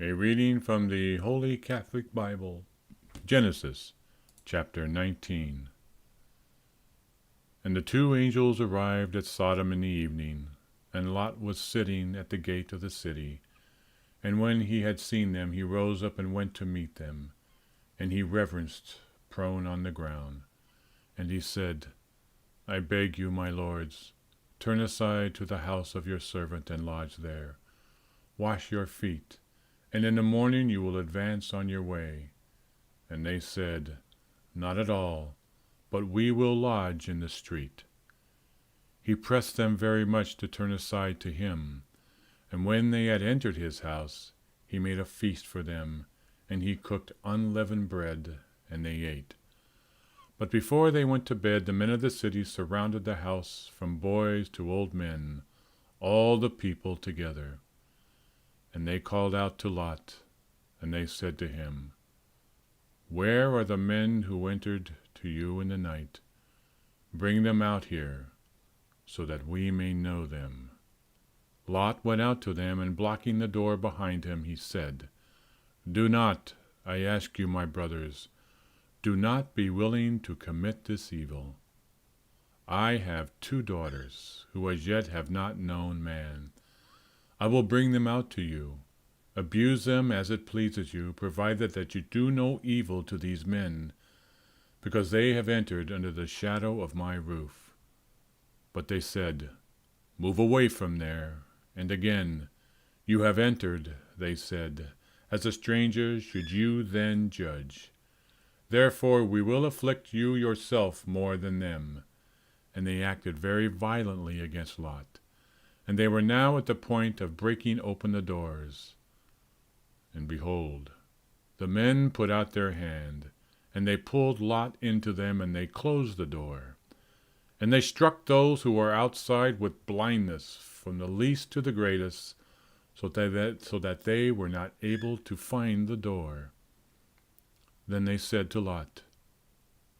A reading from the Holy Catholic Bible, Genesis, chapter 19. And the two angels arrived at Sodom in the evening, and Lot was sitting at the gate of the city. And when he had seen them, he rose up and went to meet them. And he reverenced, prone on the ground. And he said, I beg you, my lords, turn aside to the house of your servant and lodge there. Wash your feet, and in the morning you will advance on your way. And they said, Not at all, but we will lodge in the street. He pressed them very much to turn aside to him. And when they had entered his house, he made a feast for them, and he cooked unleavened bread, and they ate. But before they went to bed, the men of the city surrounded the house, from boys to old men, all the people together. And they called out to Lot, and they said to him, Where are the men who entered to you in the night? Bring them out here, so that we may know them. Lot went out to them, and blocking the door behind him, he said, Do not, I ask you, my brothers, do not be willing to commit this evil. I have 2 daughters, who as yet have not known man. I will bring them out to you. Abuse them as it pleases you, provided that you do no evil to these men, because they have entered under the shadow of my roof. But they said, Move away from there. And again, You have entered, they said. As a stranger should you then judge. Therefore we will afflict you yourself more than them. And they acted very violently against Lot. And they were now at the point of breaking open the doors. And behold, the men put out their hand, and they pulled Lot into them, and they closed the door. And they struck those who were outside with blindness, from the least to the greatest, so that they were not able to find the door. Then they said to Lot,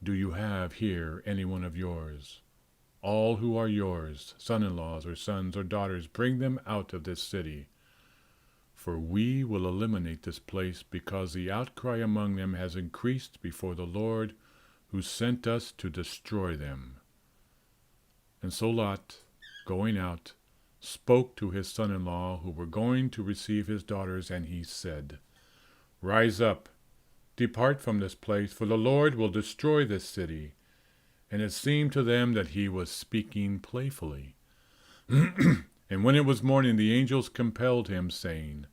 Do you have here any one of yours? All who are yours, son-in-laws or sons or daughters, bring them out of this city. For we will eliminate this place, because the outcry among them has increased before the Lord, who sent us to destroy them. And so Lot, going out, spoke to his son-in-law, who were going to receive his daughters, and he said, Rise up, depart from this place, for the Lord will destroy this city. And it seemed to them that he was speaking playfully. And when it was morning, the angels compelled him, saying,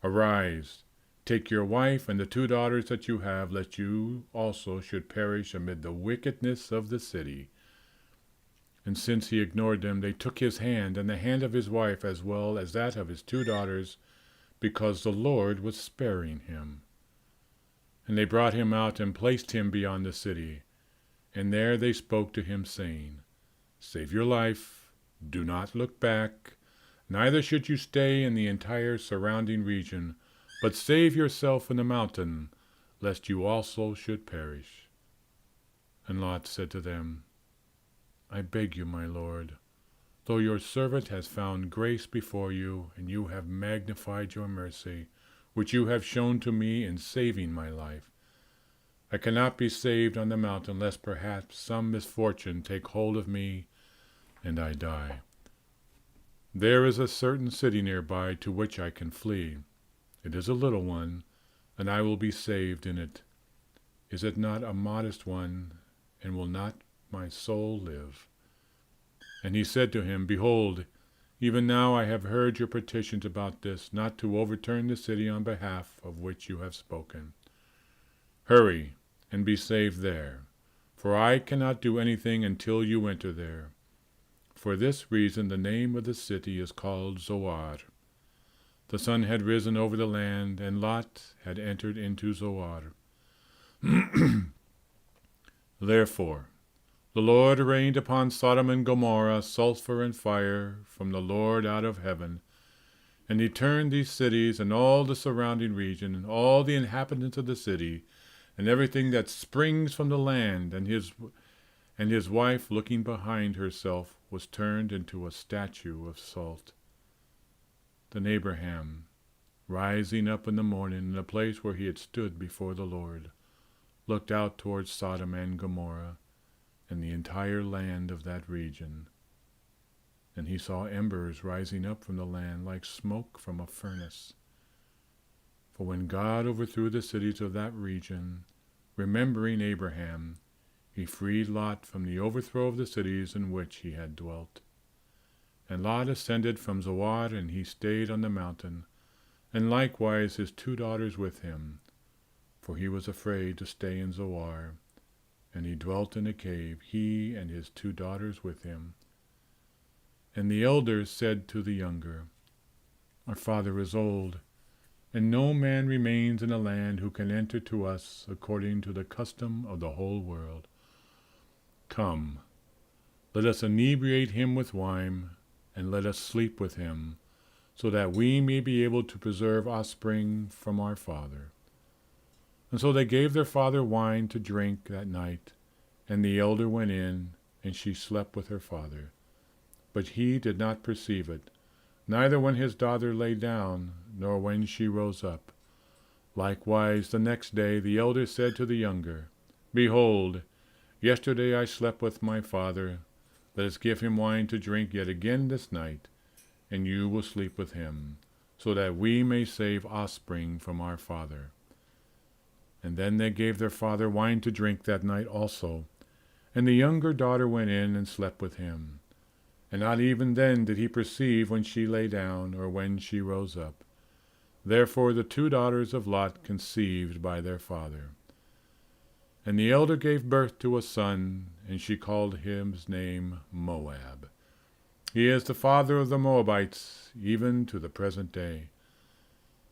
Arise, take your wife and the 2 daughters that you have, lest you also should perish amid the wickedness of the city. And since he ignored them, they took his hand and the hand of his wife, as well as that of his 2 daughters, because the Lord was sparing him. And they brought him out and placed him beyond the city. And there they spoke to him, saying, Save your life, do not look back, neither should you stay in the entire surrounding region, but save yourself in the mountain, lest you also should perish. And Lot said to them, I beg you, my lord, though your servant has found grace before you, and you have magnified your mercy, which you have shown to me in saving my life, I cannot be saved on the mountain, lest perhaps some misfortune take hold of me, and I die. There is a certain city nearby to which I can flee. It is a little one, and I will be saved in it. Is it not a modest one, and will not my soul live? And he said to him, Behold, even now I have heard your petitions about this, not to overturn the city on behalf of which you have spoken. Hurry, and be saved there, for I cannot do anything until you enter there. For this reason the name of the city is called Zoar. The sun had risen over the land, and Lot had entered into Zoar. Therefore the Lord rained upon Sodom and Gomorrah sulfur and fire from the Lord out of heaven, and he turned these cities and all the surrounding region, and all the inhabitants of the city, and everything that springs from the land, and his wife, looking behind herself, was turned into a statue of salt. Then Abraham rising up in the morning in the place where he had stood before the Lord, looked out towards Sodom and Gomorrah and the entire land of that region. And he saw embers rising up from the land like smoke from a furnace. For when God overthrew the cities of that region, remembering Abraham, he freed Lot from the overthrow of the cities in which he had dwelt. And Lot ascended from Zoar, and he stayed on the mountain, and likewise his 2 daughters with him, for he was afraid to stay in Zoar. And he dwelt in a cave, he and his 2 daughters with him. And the elders said to the younger, Our father is old, and no man remains in the land who can enter to us according to the custom of the whole world. Come, let us inebriate him with wine, and let us sleep with him, so that we may be able to preserve offspring from our father. And so they gave their father wine to drink that night, and the elder went in, and she slept with her father. But he did not perceive it, neither when his daughter lay down, nor when she rose up. Likewise the next day the elder said to the younger, Behold, yesterday I slept with my father. Let us give him wine to drink yet again this night, and you will sleep with him, so that we may save offspring from our father. And then they gave their father wine to drink that night also, and the younger daughter went in and slept with him. And not even then did he perceive when she lay down or when she rose up. Therefore the 2 daughters of Lot conceived by their father. And the elder gave birth to a son, and she called his name Moab. He is the father of the Moabites, even to the present day.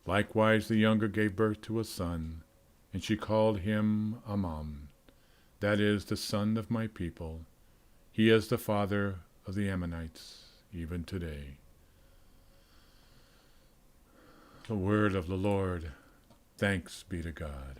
Likewise the younger gave birth to a son, and she called him Ammon, that is, the son of my people. He is the father of the Ammonites, even today. The word of the Lord. Thanks be to God.